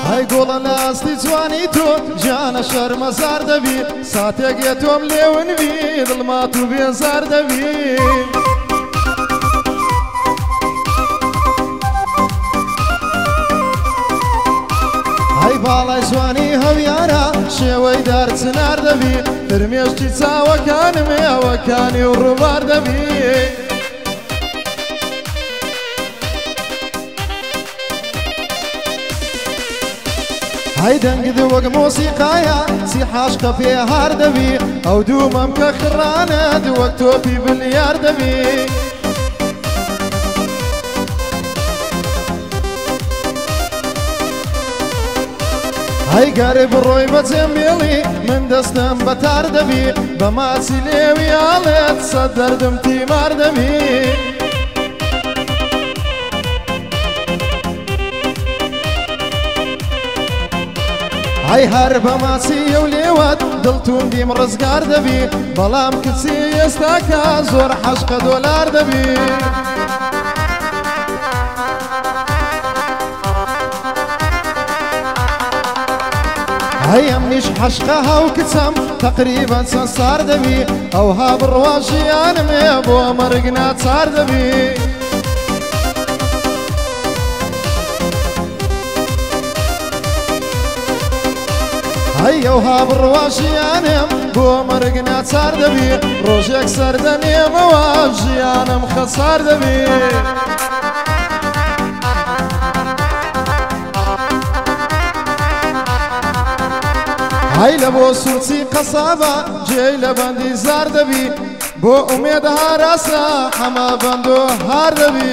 هەی گوڵە لە ئاستی جوانی تۆ گیانە شەرمەزار دەبی ساتێک یە تۆم لێونبی دڵمات و بێزار دەبی هەی باڵای جوانی هەویانە شێوەی دارچنار دەبی فرمێشتی چاوەکانم ئێوەکانی و ڕووبار دەبی هەی دەنگت وەک مۆسیقایە چی حاشقە پێهار دەبی ئەو دوومەم کە خڕانت وەک تۆپی بلیار دەبی هەی گەرێ بڕۆی بەجێم مێڵی من دەستم بەتار دەبی بە ماچی لێوی ئاڵێت سەد دەردم تیمار دەبی هەی هەر بە ماچی ئەو لێوەت دڵتوندیم ڕزگار دەبی بەڵام کچی ئێستاکە زۆر حەشقە دۆلار دەبی هەی ئەمنیش حەشقە هاو کچەم تەقریبەن چەند سار دەبی ئەوها بڕوا ژیانمێ بۆ مەرگ ناچار دەبی هەی ئەوها بڕوا ژیانم بۆ مەرگ ناچار دەبی ڕۆژێک سەردەنێمەوە ژیانم خەسار دەبی هەی لە بۆ سوورچی قەسابە جێی لە بەندی زار دەبی بۆ ئومێد هاراسە هەما بەند و هار دەبی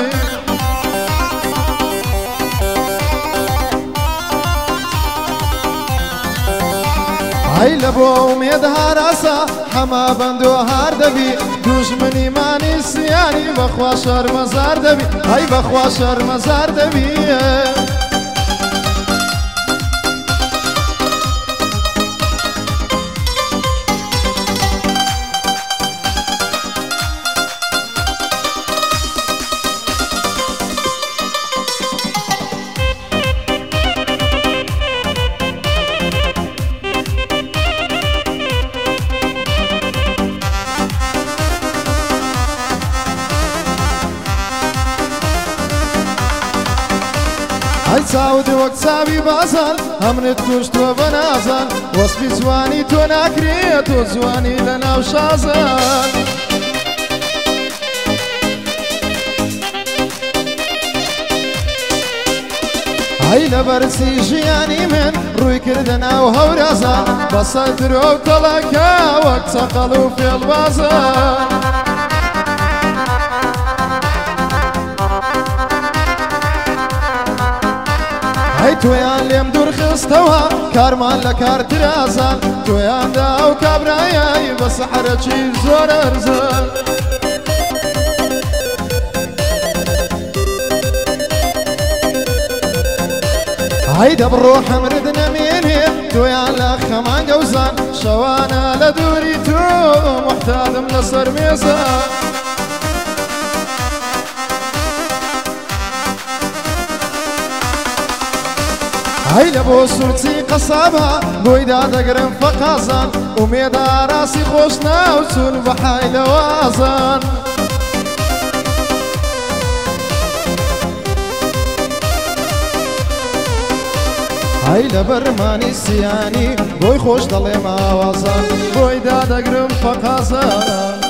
هەی لە بۆ ئومێد هاراسە هەما بەند و هار دەبی دوژمنی مانی سیانی بەخوا شەرمەزار دەبی هەی بەخوا شەرمەزار دەبی هەی چاوت وەک چاوی بازان هەمنت کوشتووە بە نازان وەسپی جوانی تۆ ناکرێت تۆ جوانی لە ناو شازان هەی لە بەرچی ژیانی من ڕووی کردە ناو هەورازان بەسەر درۆ و تەڵەکە وەک چەقەڵ و فێڵبازان هەی تۆیان لێم دوورخستەوە کارمان لە کار درازان تۆیاندا ئەو کابرایایی بە سەحرەکی زۆر ئەرزان هەی دەبڕۆ حەمرت نەمێنێ تۆیان لە خەمان گەوزان شەوانە لە دووری تۆ محتادم لەسەر مێزان هەی لە بۆ سوورچی قەسابە بۆی دادەگرم فەقازان ئومێدا ڕاستی خۆش ناو چون بەحای لەوازان هەی لە بەرمانی سیانی بۆی خۆش دەڵێم ئاوازان بۆی دادەگرم فەقازان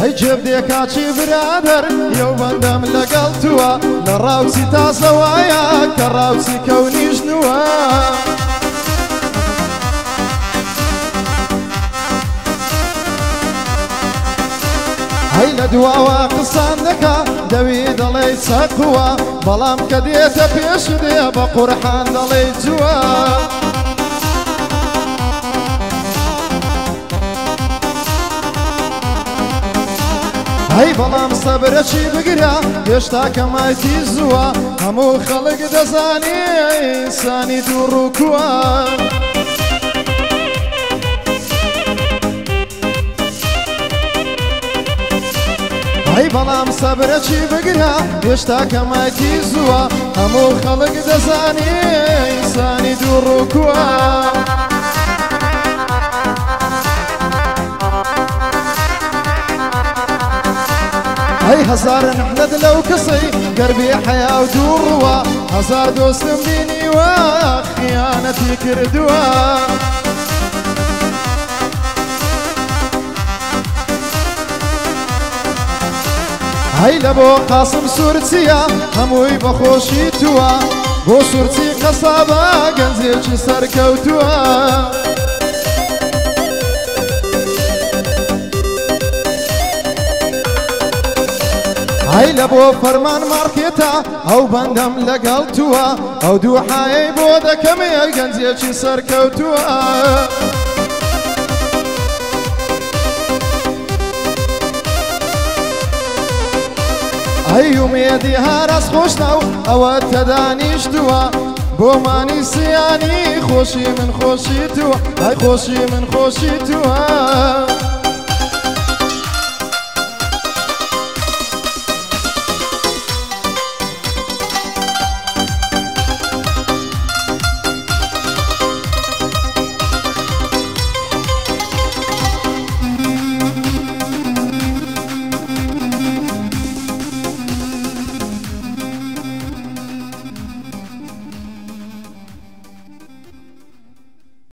هەی جێب دێکاچی برادەر یەو بەندەم لەگەڵ تووە لە ڕاوچی تازەوایە کە ڕاوچی کەونیش نووە هەی لە دواوە قسان دەکا دەوی دەڵێ چەقووە بەڵام کە دێتە پێش دێ بە قورحان دەڵێ جووە هەی بەڵام سەبرە چی بگرە هێشتا کەمایتی زووە هەموو خەڵک دەزانێ ئینسانی دوو ڕووکووە هەی بەڵام سەبرە چی بگرە هێشتا کەمایتی زووە هەموو خەڵک دەزانێ ئینسانی دوو ڕووکووە هەی هەزار نحلەت لەو کەسەی گەربێ حەیا و دوو ڕووە هەزار دۆستم بینیوە خیانەتی کردووە هەی لە بۆ قاسم سوورچیە هەمووی بەخۆشی تووە بۆ سوورچی قەسابە گەنجێکی سەرکەوتووە هەی لە بۆ فەرمان مارکێتە ئەو بەندەم لەگەڵ تووە ئەو دوو حایەی بۆ دەکەمێ گەنجێکی سەرکەوتووە هەی ومێدی هاراس خۆشناو ئەوە تەدانیشتووە بۆ مانی سیانی خۆشی من خۆشی تووە هەی خۆشی من خۆشی تووە